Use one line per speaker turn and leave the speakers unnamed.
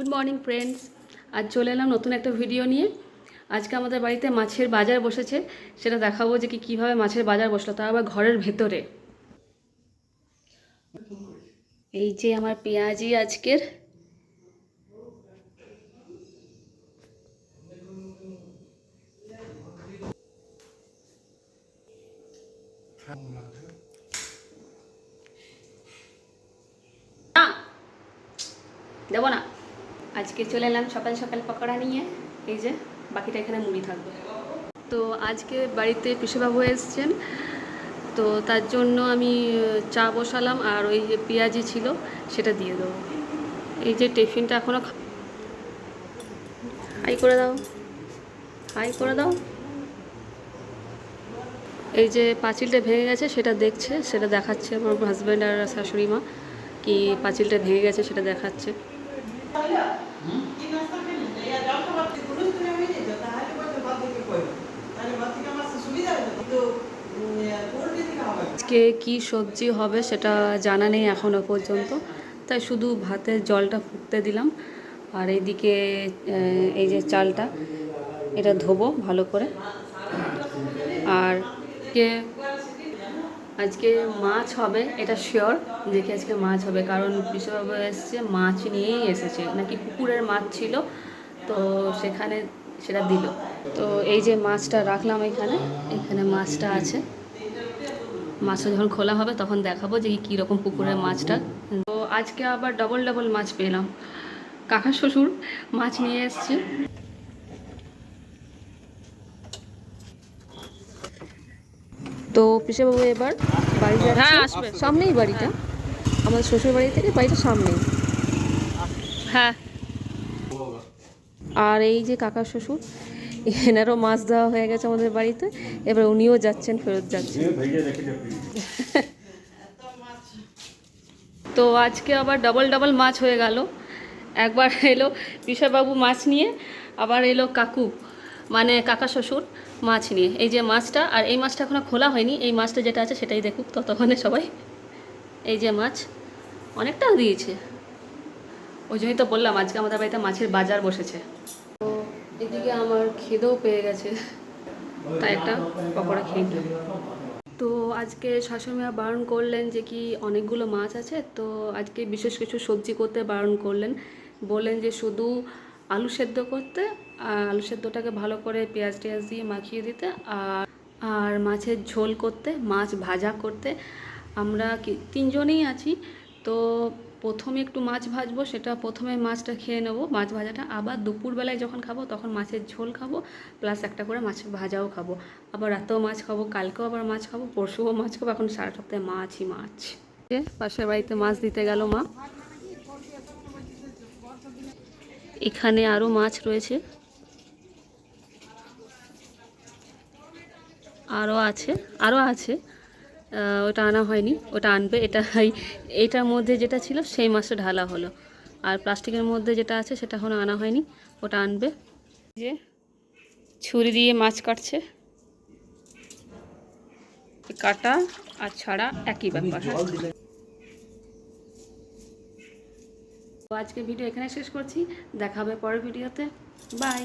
Good morning friends, আজ চলে এলাম নতুন একটা ভিডিও নিয়ে। আজকে আমাদের বাড়িতে মাছের বাজার বসেছে, সেটা দেখাবো যে কীভাবে মাছের বাজার বসলো, তা আবার ঘরের ভেতরে। এই যে আমার পেঁয়াজি আজকের, দেবো না। আজকে চলে এলাম সকাল সকাল পকোড়া নিয়ে। এই যে বাকিটা এখানে মুড়ি থাকবে। তো আজকে বাড়িতে পিসেবাবু এসছেন, তো তার জন্য আমি চা বসালাম, আর ওই যে পেঁয়াজি ছিল সেটা দিয়ে দেবো। এই যে টিফিনটা এখনও হাই করে দাও, হাই করে দাও। এই যে পাঁচিলটা ভেঙে গেছে সেটা দেখছে, সেটা দেখাচ্ছে আমার হাজব্যান্ড আর শাশুড়ি মা, কি পাঁচিলটা ভেঙে গেছে সেটা দেখাচ্ছে। আজকে কি সবজি হবে সেটা জানা নেই এখনও পর্যন্ত, তাই শুধু ভাতের জলটা ফুটতে দিলাম। আর এইদিকে এই যে চালটা, এটা ধোবো ভালো করে। আর আজকে মাছ হবে, এটা শিওর, দেখি আজকে মাছ হবে, কারণ পিসেবাবু এসছে মাছ নিয়েই এসেছে, নাকি পুকুরের মাছ ছিল, তো সেখানে সেটা দিল। তো এই যে মাছটা রাখলাম এখানে, এখানে মাছটা আছে। মাছটা যখন খোলা হবে তখন দেখাবো যে কীরকম পুকুরের মাছটা। তো আজকে আবার ডবল ডবল মাছ পেলাম, কাকা শ্বশুর মাছ নিয়ে এসছে। তো পিসেবাবু এবার বাড়ি যাচ্ছে, আসবে সামনেই বাড়িটা, আমাদের শ্বশুর বাড়ি থেকে বাড়িটা সামনেই। হ্যাঁ, আর এই যে কাকা শ্বশুর, এনারও মাছ দেওয়া হয়ে গেছে আমাদের বাড়িতে, এবার উনিও যাচ্ছেন, ফেরত যাচ্ছেন। তো আজকে আবার ডবল ডবল মাছ হয়ে গেল। একবার এলো পিসেবাবু মাছ নিয়ে, আবার এলো কাকু মানে কাকা শ্বশুর মাছ নিয়ে। এই যে মাছটা, আর এই মাছটা এখনও খোলা হয়নি, এই মাছটা যেটা আছে সেটাই দেখুক ততক্ষণে সবাই। এই যে মাছ অনেকটাও দিয়েছে, ওই জন্যই তো বললাম আজকে আমাদের বাড়িতে মাছের বাজার বসেছে। তো এদিকে আমার খিদেও পেয়ে গেছে, তাই একটা পকোড়া খেয়ে নিলাম। তো আজকে শাশুড়িমা বারণ করলেন যে অনেকগুলো মাছ আছে, তো আজকে বিশেষ কিছু সবজি করতে বারণ করলেন। বললেন যে শুধু আলু সেদ্ধ করতে, আর আলু সেদ্ধটাকে ভালো করে পেঁয়াজ টেয়াজ দিয়ে মাখিয়ে দিতে, আর মাছের ঝোল করতে, মাছ ভাজা করতে। আমরা তিনজনেই আছি, তো প্রথমে একটু মাছ ভাজবো, সেটা প্রথমে মাছটা খেয়ে নেবো, মাছ ভাজাটা। আবার দুপুরবেলায় যখন খাবো তখন মাছের ঝোল খাবো, প্লাস একটা করে মাছের ভাজাও খাবো। আবার রাতেও মাছ খাবো, কালকেও আবার মাছ খাবো, পরশুও মাছ খাবো। এখন সারা সপ্তাহে মাছই মাছ। পাশের বাড়িতে মাছ দিতে গেল মা। এখানে আরও মাছ রয়েছে, আরও আছে। ওটা আনা হয়নি, ওটা আনবে। এইটার মধ্যে যেটা ছিল সেই মাছটা ঢালা হলো, আর প্লাস্টিকের মধ্যে যেটা আছে সেটা এখনও আনা হয়নি, ওটা আনবে। যে ছুরি দিয়ে মাছ কাটছে, কাটা আর ছাড়া একই ব্যাপার। তো আজকে ভিডিও এখানে শেষ করছি, দেখা হবে পরের ভিডিওতে। বাই।